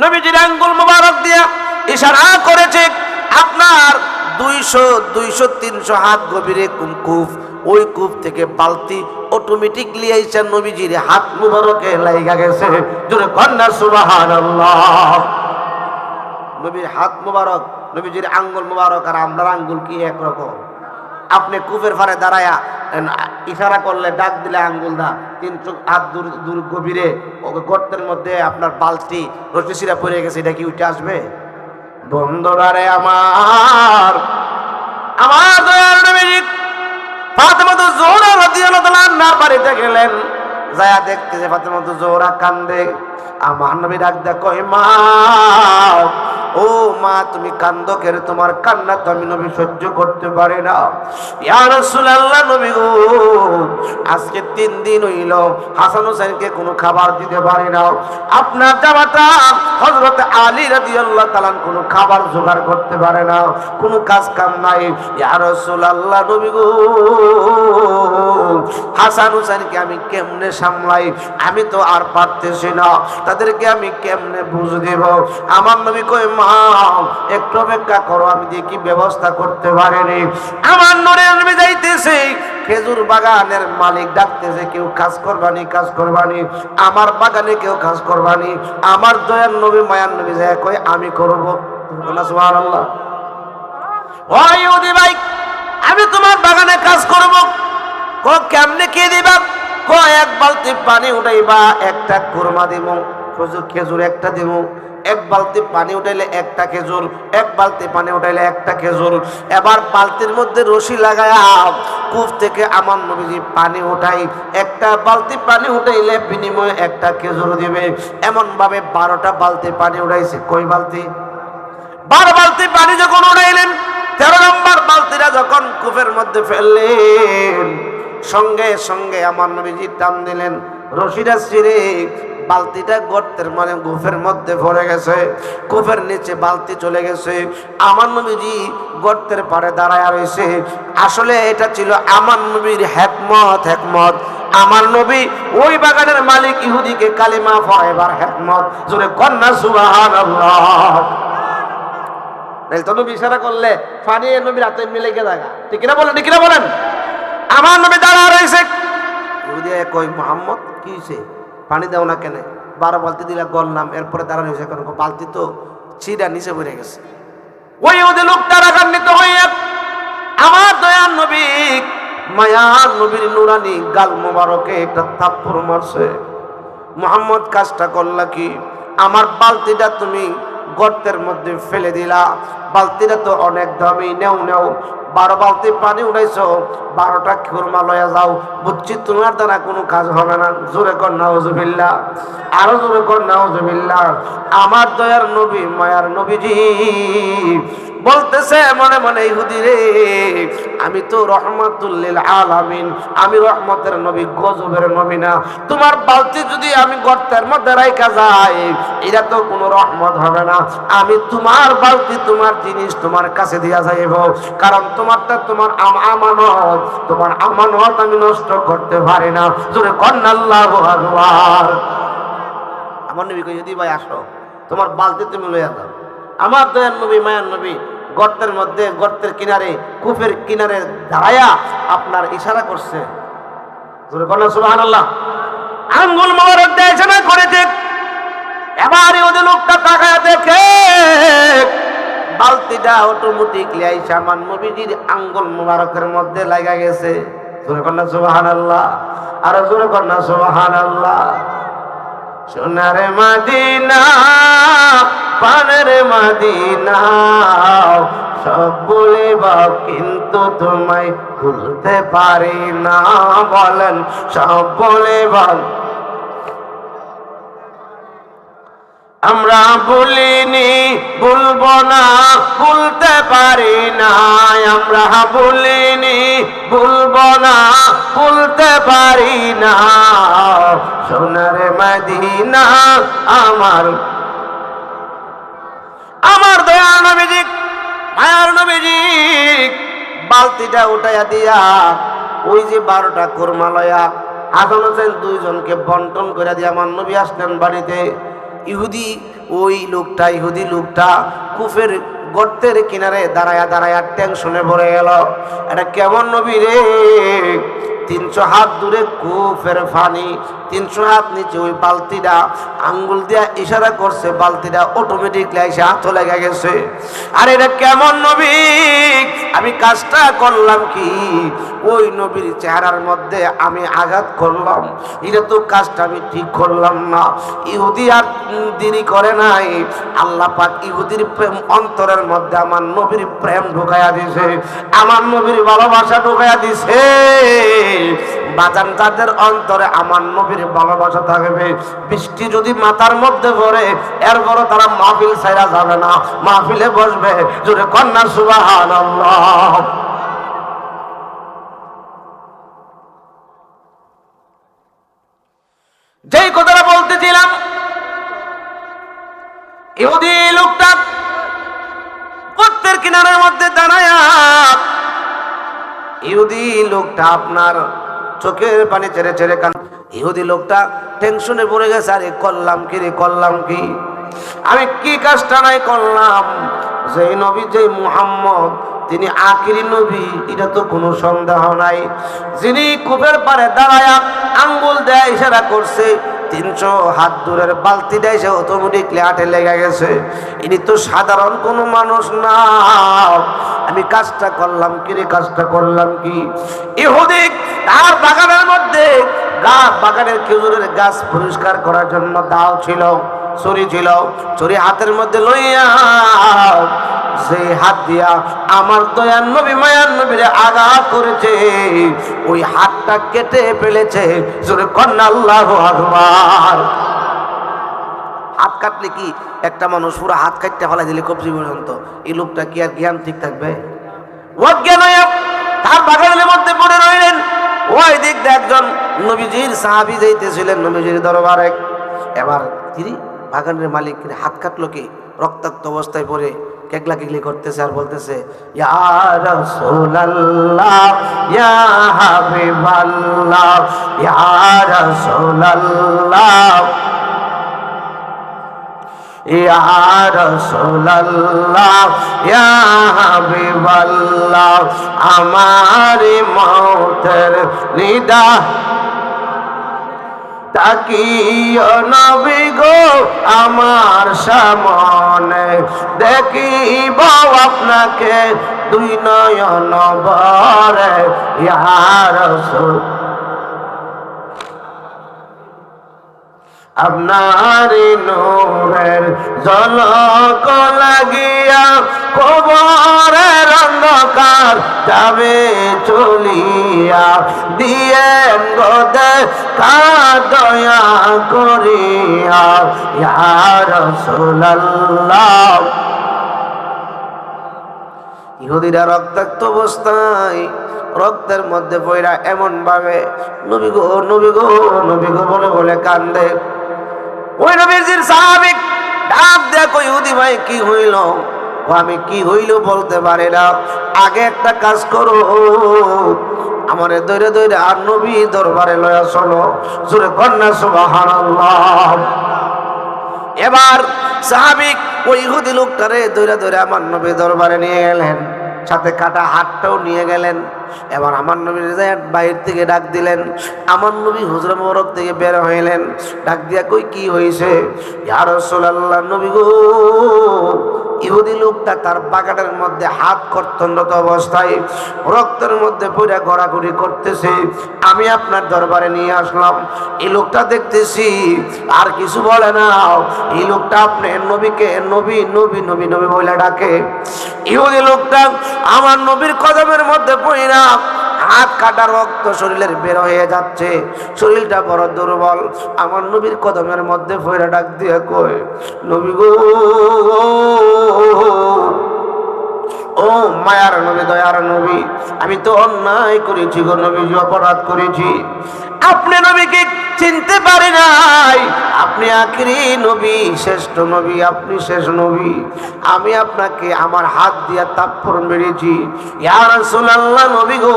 নবীজির আঙ্গুল মোবারক দিয়া ইশারা করেছে আপনার 200-300 হাত গভীরে কূপ, ওই কূপ থেকে বালতি অটোমেটিকলি আইসা নবীজির হাত মুবারকে লাইগা গেছে। জোরে কন্যা সুবহানাল্লাহ। নবীর হাত মুবারক, নবীজির আঙ্গুল মুবারক আর আপনার আঙ্গুল কি একরকম? আপনি কূপের ফারে দাঁড়ায়া ইশারা করলে, ডাক দিলে আঙ্গুল দা 300 হাত দূর গভীরে গর্তের মধ্যে আপনার বালতি রশিরা পড়ে গেছে, এটা কি উঠে আসবে? বন্ধুরা রে আমার দয়াল নবীজি ফাতেমাতুজ জোহরা রাদিয়াল্লাহু তাআলা আনহার বাড়িতে গেলেন, যায়া দেখতে যে ফাতেমাতুজ জোহরা কান্দে। আমার নবী ডাক দেয়, কই মা, ও মা তুমি কান্দো কেন? তোমার কান্না তো আমি নবী সহ্য করতে পারি না। ইয়া রাসূলুল্লাহ, নবী গো আজকে 3 দিন হইল হাসান হোসেনকে কোনো খাবার দিতে পারি না। আপনার জামাতা হযরত আলী রাদিয়াল্লাহু তাআলা কোনো খাবার জোগাড় করতে পারে না, কোনো কাজ কাম নাই। ইয়া রাসূলুল্লাহ, নবী গো হাসান হোসেনকে আমি কেমনে সামলাই? আমি তো আর পারতেছি না, তাদেরকে আমি কেমনে বুঝ দেব? আমার নবী কই মা একটু অপেক্ষা করো, আমি দেখি ব্যবস্থা করতে পারিনি। আমার নূরের নবী যাইতেছে, খেজুর বাগানের মালিক ডাকতেছে, কেউ কাজ করবানি, কাজ করবানি, আমার বাগানে কেউ কাজ করবানি। আমার দয়ার নবী মায়ার নবী যায় কই আমি করব। সুবহানাল্লাহ। ও ইহুদি ভাই, আমি তোমার বাগানে কাজ করব। কো কেমনে কি দিবা? কো এক বালতি পানি উঠাইবা, একটা কুরমা দিব, খেজুর একটা দিব। এক বালতি পানি উঠাইলে একটা খেজুর, এক বালতি পানি উঠাইলে একটা খেজুর। এবার বালতির মধ্যে রশি লাগায়া কূপ থেকে আমার নবীজি পানি উঠাই, একটা বালতি পানি উঠাইলে বিনিময়ে একটা খেজুর দিবে। এমন ভাবে 12টা বালতি পানি উঠাইছে। কই বালতি? 12 বালতি পানি যখন উঠাইলেন, 13 নম্বর বালতিটা যখন কূপের মধ্যে ফেললেন, সঙ্গে সঙ্গে আমার নবীজি টান দিলেন, রশিটা ছিঁড়ে বালতিটা গর্তের মানে কূপের মধ্যে পড়ে গেছে। কূপের নিচে বালতি চলে গেছে। আমার নবীজি গর্তের পাড়ে দাঁড়ায় রয়েছে। আসলে এটা ছিল আমার নবীর হিকমত। আমার নবী ওই বাগানের মালিক ইহুদিকে কালিমা পড়াইবার হিকমত। জোরে কন্যা সুবহানাল্লাহ। তো নবী ইশারা করলে পানি নবীর হাতে মিলে গেছে। ঠিক কিনা বলেন? ঠিক কিনা বলেন? আমার নবী দাঁড়ায় রয়েছে। ইহুদি কই মুহাম্মদ কি হইছে? পানি দাও না কেন? 12 বালতি দিলা গললাম, এরপরে দাঁড়ানো হয়েছে কেন? বালতি তো ছিঁড়া নিচে পড়ে গেছে। ওই ওদের লোকটা রাগান্বিত হয়ে আমার দয়ার নবী মায়ার নবীর নুরানি গাল মোবারকে একটা থাপ্পড় মারছে। মুহাম্মদ কাজটা করলা কি? আমার বালতিটা তুমি গর্তের মধ্যে ফেলে দিলা। বালতিটা তো অনেক দামি, নেও 12 বালতি পানি উঠাইছো, 12টা খুরমা লয়া যাও। বুঝছি তোমার দ্বারা কোনো কাজ হবে না। জোরে কর নাউজুবিল্লাহ, আরো জোরে কর নাউজুবিল্লাহ। আমার দয়ার নবী মায়ার নবীজি বলতেছে মনে মনে, ইহুদি রে আমি তো রহমাতুল লিল আলামিন, আমি রহমতের নবী, গজবের নবী না। তোমার বালতি যদি আমি গর্তের মধ্যে রাইখা যাই, এটা তো কোনো রহমত হবে না। আমি তোমার বালতি, তোমার জিনিস তোমার কাছে দিয়া যাইব, কারণ তোমারটা তোমার আমানত, তোমার আমানত আমি নষ্ট করতে পারি না। জোরে কন্না আল্লাহু আকবার। আমার নবী কই, যদি ভাই আসো তোমার বালতি তুমি লইয়া যাও। আমার দয়ার নবী মায়ার নবী গর্তের মধ্যে, গর্তের কিনারে, কূপের কিনারে দাঁড়ায়া আপনার ইশারা করছে। জোরে কন্না সুবহানাল্লাহ। আঙ্গুল মোবারক দিয়ে ইশারা করেছে। এবারে ওদের লোকটা তাকায়া দেখে বালতিটা অটোমেটিকলি আইসা আমার নবীজির আঙ্গুল মোবারকের মধ্যে লাগা গেছে। জোরে কন্না সুবহানাল্লাহ, আর জোরে কন্না সুবহানাল্লাহ। সোনার মদিনা, পানের মদিনা, সব বলিব কিন্তু তোমায় ভুলতে পারি না। বলেন সব বলিব, আমরা বলিনি বলবো না, বলতে পারি না। আমরা বলিনি বলবো না, বলতে পারি না। সোনার মদিনা আমার দয়াল নবীজি মায়ার নবীজি বালতিটা উঠাইয়া দিয়া ওই যে 12টা কোরমা লয়া হাসান হোসেন 2 জনকে বন্টন করে দিয়ে আমার নবী আসলেন বাড়িতে। ইহুদি ওই লোকটা ইহুদি লোকটা কুফের গর্তের কিনারে দাঁড়ায়া দাঁড়ায়া টেনশনে পড়ে গেল, এটা কেমন নবী রে, 300 হাত দূরে কুফের পানি, 300 হাত নিচে ওই বালতিটা, আঙ্গুল দিয়া ইশারা করছে, বালতিটা অটোমেটিকলি এসে হাতে লেগে গেছে। আর এটা কেমন নবী, আমি কাজটা করলাম কি, ওই নবীর চেহারার মধ্যে আমি আঘাত করলাম, এটা তো কাজটা আমি ঠিক করলাম না। ইহুদি আর দেরি করে নাই, আল্লাহ পাক ইহুদির প্রেম অন্তরের মধ্যে আমার নবীর প্রেম ঢুকাইয়া দিছে, আমার নবীর ভালোবাসা ঢুকাইয়া দিছে। বাজান যাদের অন্তরে আমার নবীর ভালোবাসা থাকবে, বৃষ্টি যদি মাথার মধ্যে পড়ে এরপরও তারা মাহফিল ছাইরা যাবে না, মাহফিলে বসবে, জোরে কন্যা সুবহানাল্লাহ। যেই কথাটা বলতেছিলাম, ইহুদি লোকটা পথের কিনারের মধ্যে দাঁড়ায়া, ইহুদি লোকটা আপনার চোখের পানি ছেড়ে ছেড়ে কান, ইহুদি লোকটা টেনশনে পড়ে গেছে, আরে করলাম কি রে, করলাম কি, আমি কি কাজটা নাই করলাম, যেই নবী যেই মুহাম্মদ তিনি আখিরি নবী, এটা তো কোনো সন্দেহ নাই। যিনি কূপের পাড়ে দাঁড়ায়া আঙ্গুল দেয় ইশারা করছে, 300 হাত দূরের বালতিটা এসে অটোমেটিকলি হাতে লেগে গেছে, ইনি তো সাধারণ কোনো মানুষ না। আমি কাজটা করলাম কি রে, কাজটা করলাম কি। ইহুদি তার বাগানের মধ্যে বাগানের খেজুরের গাছ পরিষ্কার করার জন্য দাও ছিল, ছুরি ছিল, ছুরি হাতের মধ্যে লইয়া সেই হাত দিয়া আমার দয়ার নবী মায়ার নবীরে আঘাত করেছে, ওই হাতটা কেটে ফেলেছে, জোরে কন্যা আল্লাহু আকবার। হাত কাটলে কি একটা মানুষ পুরো হাত কাটতে ফেলাই দিলে কবজি পর্যন্ত, এই লোকটা কি আর জ্ঞান ঠিক থাকবে? অজ্ঞান হয়ে তার বাগানের মধ্যে পড়ে রইলেন। ওই দিক দিয়ে একজন নবীজির সাহাবী যাইতেছিলেন নবীজির দরবারে, এবার তিনি বাগানের মালিক হাত কাটলো কি, রক্তাক্ত অবস্থায় পড়ে কেকলা কেকলি করতেছে আর বলতেছে, ইয়া রাসূলুল্লাহ ইয়া হাবিবাল্লাহ ইয়া রাসূলুল্লাহ ইয়া রাসূলুল্লাহ ইয়া হাবিবাল্লাহ, আমার মওতের নিদা তাকিও নবী গো আমার সামনে, দেখিব আপনাকে দুই নয়ন ভরে, ইয়া রাসূল আপনার নূরের ঝলক লাগিয়া কবরের অন্ধকার যাবে চলিয়া, দিয়ে গোদে দয়া করিয়া, ইয়া রাসূলুল্লাহ। ইহুদিরা রক্তাক্ত অবস্থায় রক্তের মধ্যে পয়রা এমন ভাবে নবী গো নবী গো নবী গো বলে বলে কান্দে। ওই নবীজির সাহাবী ডাক দেয়া কই, ইহুদি ভাই কি হইল? আমি কি হইল বলতে পারি না, আগে একটা কাজ করো, আমারে দৈরে দৈরে আর নবী দরবারে লয়া চলো, জোরে কন্যা সুবহানাল্লাহ। এবার সাহাবী ওই ইহুদি লোকটারে দৈরে দৈরে আমার নবী দরবারে নিয়ে গেলেন, সাথে কাটা হাতটাও নিয়ে গেলেন। এবার আমার নবীর বাইরে থেকে ডাক দিলেন, আমার নবী হুজরা মোবারক থেকে বের হইলেন, ডাক দিয়া কই কি হয়েছে? ইয়া রাসূলুল্লাহ, নবী গো ইহুদি লোকটা তার বাগানের মধ্যে হাত কর্তনরত অবস্থায় রক্তের মধ্যে পড়ে ঘোরাঘুরি করতেছে, আমি আপনার দরবারে নিয়ে আসলাম। এই লোকটা দেখতেছি আর কিছু বলে না, এই লোকটা আপনার নবীকে নবী নবী নবী নবী বলে ডাকে। ইহুদি লোকটা আমার নবীর কদমের মধ্যে পড়ে না, হাত কাটা রক্ত শরীরের বের হয়ে যাচ্ছে, শরীরটা বড় দুর্বল। আমার নবীর কদমের মধ্যে পড়ে ডাক দিয়ে কয়, নবী গো ও মায়ার নবী দয়ার নবী, আমি তো অন্যায় করেছি গো নবীজি, অপরাধ করেছি, আপনি নবীকে চিনতে পারি নাই, আপনি আখিরি নবী, শ্রেষ্ঠ নবী, আপনি শেষ নবী। আমি আপনাকে আমার হাত দিয়া তাপ্পর মেরেছি। ইয়া রাসূলুল্লাহ নবী গো,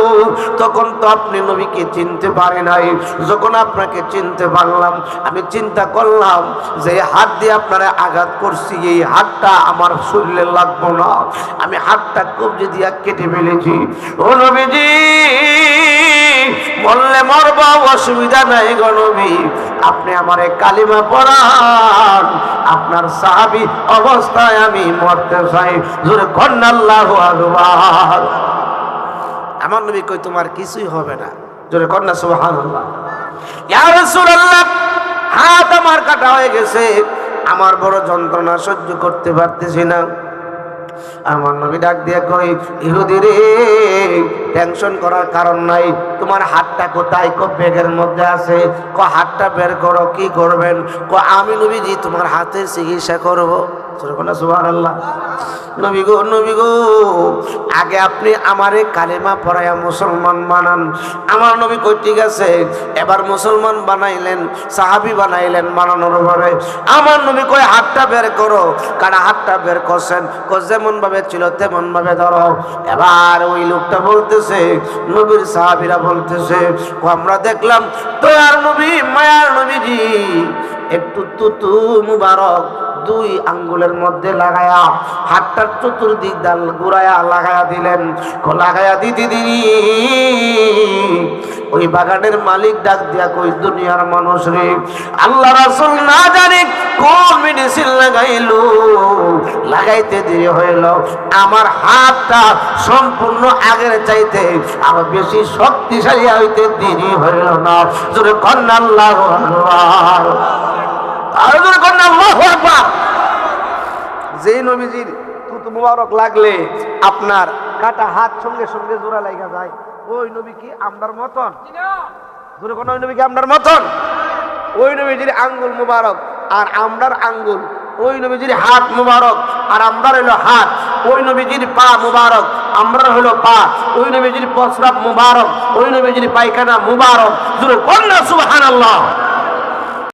তখন তো আপনি নবীকে চিনতে পারি নাই। যখন আপনাকে চিনতে পারলাম, আমি চিন্তা করলাম যে হাত দিয়ে আপনারা আঘাত করছি, এই হাতটা আমার শরীরে লাগবো না, আমি হাতটা কবজি দিয়া কেটে ফেলেছি। ও নবীজি, বললে মরব, অসুবিধা নাই গো নবী, আপনি আমারে কালিমা পড়ান, আপনার সাহাবী অবস্থায় আমি মরতে চাই। জোরে কন্না আল্লাহু আকবার। আমার নবী কই তোমার কিছুই হবে না, জোরে কন্না সুবহানাল্লাহ। ইয়া রাসূলুল্লাহ, হাত আমার কাটা হয়ে গেছে, আমার বড় যন্ত্রণা সহ্য করতে পারতেছি না। আমার নবী ডাক দিয়ে কই, ইহুদি রে, টেনশন করার কারণ নাই, তোমার হাতটা কোথায়? কো ব্যাগের মধ্যে আছে। কো হাতটা বের করো, কি করবেন? কো আমি নবীজি তোমার হাতের চিকিৎসা করবো। সুবহানাল্লাহ। নবী গো, নবী গো, আগে আপনি আমারে কালেমা পড়ায়া মুসলমান বানান। আমার নবী কই ঠিক আছে, এবার মুসলমান বানাইলেন, সাহাবী বানাইলেন। বানানোর পরে আমার নবী কই হাতটা বের করো। কারণ হাতটা বের করছেন, যেমন ভাবে ছিল তেমন ভাবে ধরো। এবার ওই লোকটা বলতেছে, নবীর সাহাবীরা বলতেছে, আমরা দেখলাম দয়ার নবী, মায়ার নবীজি একটু তুতু মুবারক দুই আঙ্গুলের মধ্যে লাগায়া হাতটার চতুর্দিক ডাল ঘুরায়া লাগায়া দিলেন। লাগায়া দিতে দিদি ওই বাগানের মালিক ডাক দিয়া কই, দুনিয়ার মানুষ রে, আল্লাহ রাসূল না জানি কোন মেডিসিন লাগাইলো, লাগাইতে দেরি হইল, আমার হাতটা সম্পূর্ণ আগের চাইতে আরো বেশি শক্তিশালী হইতে দেরি হইল না। জোরে কন্না আল্লাহু আকবার, আর জোরে কন্না আল্লাহু আকবার। যে নবীজির থুতু মুবারক লাগলে আপনার কাটা হাত সঙ্গে সঙ্গে জোড়া লাগা যায়, ওই নবী কি আমরার মতন? জোরে কোন ওই নবী কি আমরার মতন? ওই নবীজির আঙ্গুল মুবারক আর আমরার আঙ্গুল, ওই নবীজির হাত মুবারক আর আমরার হলো হাত, ওই নবীজির পা মুবারক, আমরার হলো পা, ওই নবীজির প্রস্রাব মুবারক, ওই নবীজির পায়খানা মুবারক। জোরে কন্না সুবহানাল্লাহ।